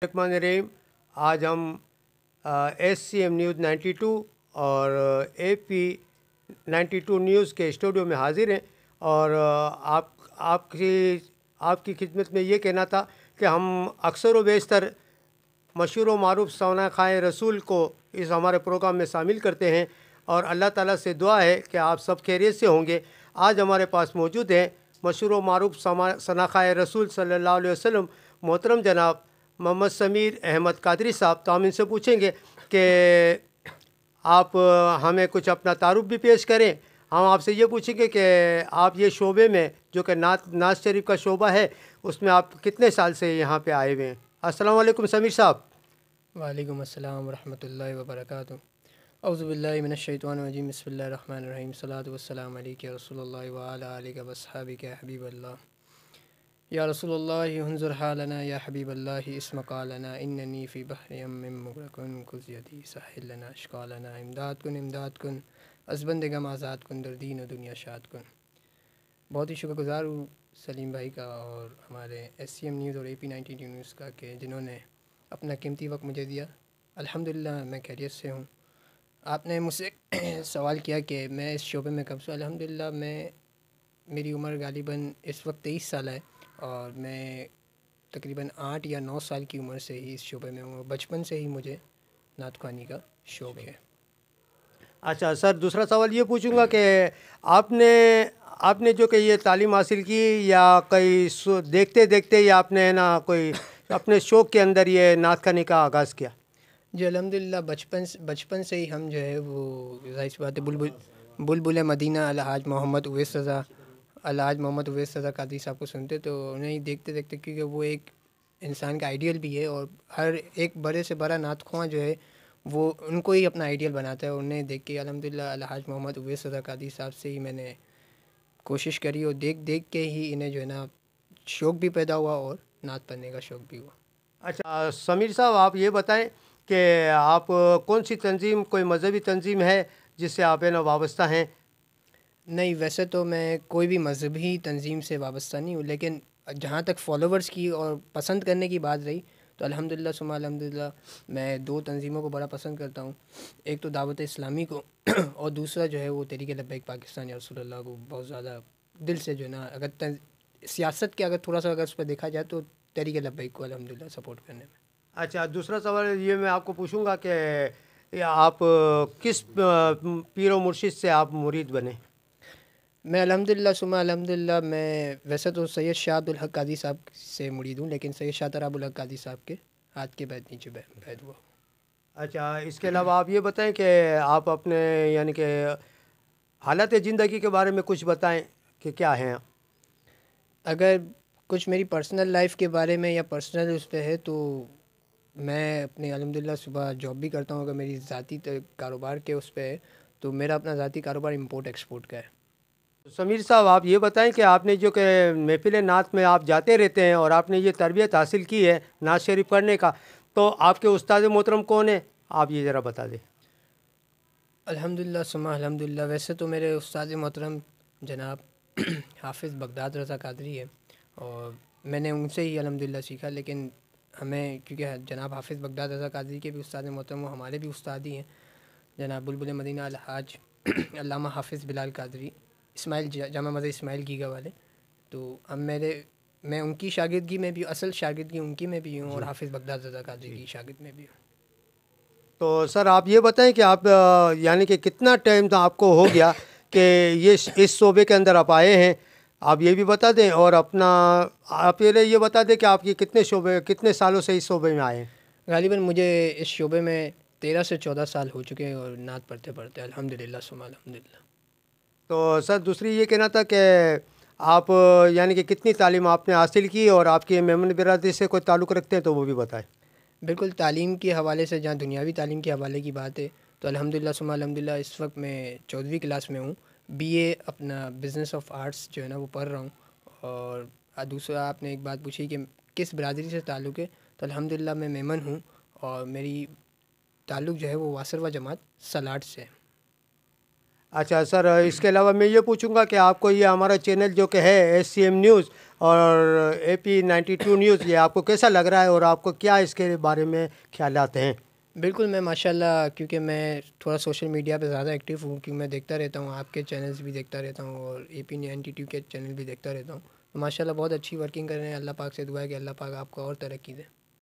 रहीम। आज हम SCM news 92 और AP 92 न्यूज़ के स्टूडियो में हाजिर हैं और आपकी खिदमत में ये कहना था कि हम अक्सर व बेशतर मशहूर व मारूफ सौनाखाए रसूल को इस हमारे प्रोग्राम में शामिल करते हैं और अल्लाह ताला से दुआ है कि आप सब खैरियत से होंगे। आज हमारे पास मौजूद हैं मशहूर व मारूफ सनाखाए रसूल सल्लल्लाहु अलैहि वसल्लम मोहतरम जनाब मोहम्मद समीर अहमद कादरी साहब। तो हम इनसे पूछेंगे कि आप हमें कुछ अपना तारुफ भी पेश करें। हम आपसे ये पूछेंगे कि आप ये शोबे में जो कि नाज शरीफ का शोबा है उसमें आप कितने साल से यहाँ पे आए हुए हैं। अस्सलाम वालेकुम समीर साहब। वालेकुम अस्सलाम वरहमतुल्लाहि वबरकातुहू। औज़ु बिल्लाहि मिनश शैतानिर रजीम। बिस्मिल्लाहिर रहमानिर रहीम। सल्लल्लाहु वस्सलाम अलैका रसूलुल्लाहि व अला आलिका व अस्हाबिका या हबीबल्लाह। या रसूलुल्लाहि हुन्जुर हालना या हबीबल्लाहि इस्म क़ालना इन्ननी फ़ी बहरि अम्मिन मुग़रक़ुन कुज़ यदी साहिल लना अशक़ालना इमदाद कुन अज़बंदगम आज़ाद कुन दर दीन व दुनिया शाद कुन। बहुत ही शुक्रगुज़ार हूँ सलीम भाई का और हमारे SCM न्यूज़ और AP 92 न्यूज़ का कि जिन्होंने अपना कीमती वक्त मुझे दिया। अल्हम्दुलिल्लाह मैं खैरियत से हूँ। आपने मुझसे सवाल किया कि मैं इस शोबे में कब से। अल्हम्दुलिल्लाह मेरी उम्र गालिबन इस वक्त 23 साल है और मैं तकरीबन 8 या 9 साल की उम्र से ही इस शोबे में हूँ। बचपन से ही मुझे नात ख़्वानी का शौक़ है। अच्छा सर, दूसरा सवाल ये पूछूंगा कि आपने आपने जो कि ये तालीम हासिल की या कई देखते देखते या आपने है ना कोई अपने शौक़ के अंदर ये नात ख़्वानी का आगाज़ किया। जी अल्हम्दुलिल्लाह बचपन से ही हम जो है वो ज़ाहिर सी बात है बुलबुल मदीना अलहाज मोहम्मद उवैस रज़ा कादरी साहब को सुनते, तो उन्हें ही देखते देखते, क्योंकि वो एक इंसान का आइडियल भी है और हर एक बड़े से बड़ा नात ख़्वां जो है वो उनको ही अपना आइडियल बनाता है। उन्हें देख के अल्हम्दुलिल्लाह अलहाज मोहम्मद उवैस रज़ा कादरी साहब से ही मैंने कोशिश करी और देख देख के ही इन्हें जो है ना शौक़ भी पैदा हुआ और नात पढ़ने का शौक़ भी हुआ। अच्छा समीर साहब, आप ये बताएं कि आप कौन सी तंजीम, कोई मज़हबी तंजीम है जिससे आप है ना वाबस्ता हैं। नहीं, वैसे तो मैं कोई भी मज़हबी तंजीम से वाबस्ता नहीं हूँ, लेकिन जहाँ तक फ़ॉलोवर्स की और पसंद करने की बात रही तो अल्हम्दुलिल्लाह सुम्मा अल्हम्दुलिल्लाह मैं 2 तंजीमों को बड़ा पसंद करता हूँ। एक तो दावत इस्लामी को और दूसरा जो है वो तहरीक लब्बैक पाकिस्तान या रसूलुल्लाह को बहुत ज़्यादा दिल से जो है ना, अगर सियासत के अगर थोड़ा सा अगर उस पर देखा जाए तो तहरीक लब्बैक को अल्हम्दुलिल्लाह सपोर्ट करने में। अच्छा, दूसरा सवाल ये मैं आपको पूछूंगा कि आप किस पीरो मुर्शिद से आप मुरीद बने। मैं अल्हम्दुलिल्लाह सुम्मा अल्हम्दुलिल्लाह मैं वैसे तो सैयद शाह अब्दुल हक कादी साहब से मुरीद हूँ, लेकिन सैयद शाह तराबुल हक कादी साहब के हाथ के बैत नीचे बैत हुआ। अच्छा, इसके अलावा आप ये बताएं कि आप अपने यानी कि हालत ज़िंदगी के बारे में कुछ बताएं कि क्या हैं। अगर कुछ मेरी पर्सनल लाइफ के बारे में या पर्सनल उस पे है तो मैं अपने अल्हम्दुलिल्लाह सुबह जॉब भी करता हूँ। अगर मेरी ज़ाती कारोबार के उस पे है तो मेरा अपना ज़ाती कारोबार इंपोर्ट एक्सपोर्ट का है। समीर साहब, आप ये बताएं कि आपने जो कि महफिल नात में आप जाते रहते हैं और आपने ये तरबियत हासिल की है नात शरीफ पढ़ने का, तो आपके उस्ताद मोहतरम कौन है, आप ये ज़रा बता दें। अल्हम्दुलिल्लाह सुम्मा अल्हम्दुलिल्लाह वैसे तो मेरे उस्ताद मोहतरम जनाब हाफ़िज़ बगदाद रज़ा कादरी है और मैंने उनसे ही अल्हम्दुलिल्लाह सीखा। लेकिन हमें क्योंकि जनाब हाफ़िज़ बगदाद रज़ा कादरी के भी उस्ताद मोहतरम वो हमारे भी उस्ताद ही हैं, जनाब बुलबुल मदीना अलहाज अल्लामा हाफ़िज़ बिलाल कादरी इस्माइल जामा मस्जिद इस्माइल गीगा वाले। तो अब मैं उनकी शागिर्दगी में भी, असल शागिर्दगी उनकी में भी हूँ और हाफ़िज़ बगदाद रज़ा कादरी की शागिर्द में भी हूँ। तो सर आप ये बताएं कि आप यानी कि कितना टाइम तो आपको हो गया कि ये इस शोबे के अंदर आप आए हैं, आप ये भी बता दें और अपना आप ये बता दें कि आपकी कितने सालों से इस शोबे में आए हैं। गालिबन मुझे इस शोबे में 13 से 14 साल हो चुके हैं और नात पढ़ते पढ़ते अल्हम्दुलिल्लाह सुम्मा अल्हम्दुलिल्लाह। तो सर दूसरी ये कहना था कि आप यानी कि कितनी तालीम आपने हासिल की और आपकी मेमन बिरादरी से कोई ताल्लुक़ रखते हैं तो वो भी बताएं। बिल्कुल, तालीम के हवाले से जहाँ दुनियावी तालीम के हवाले की बात है तो अल्हम्दुलिल्लाह सुम्मा अल्हम्दुलिल्लाह इस वक्त मैं 14वीं क्लास में हूँ। BA अपना बिज़नेस ऑफ आर्ट्स जो है ना वो पढ़ रहा हूँ। और दूसरा आपने एक बात पूछी कि किस बिरादरी से ताल्लुक़ है, तो अल्हम्दुलिल्लाह मैं मेमन हूँ और मेरी ताल्लुक़ जो है वो वासरवा जमात सलाट से है। अच्छा सर, इसके अलावा मैं ये पूछूंगा कि आपको ये हमारा चैनल जो कि है SCM न्यूज़ और AP92 न्यूज़, ये आपको कैसा लग रहा है और आपको क्या इसके बारे में ख्यालात हैं? बिल्कुल, मैं माशाल्लाह, क्योंकि मैं थोड़ा सोशल मीडिया पे ज़्यादा एक्टिव हूँ, क्योंकि मैं देखता रहता हूँ, आपके चैनल्स भी देखता रहता हूँ और AP92 के चैनल भी देखता रहता हूँ। तो माशाल्लाह बहुत अच्छी वर्किंग कर रहे हैं। अल्लाह पाक से दुआ है कि अल्लाह पाक आपको और तरक्की दे।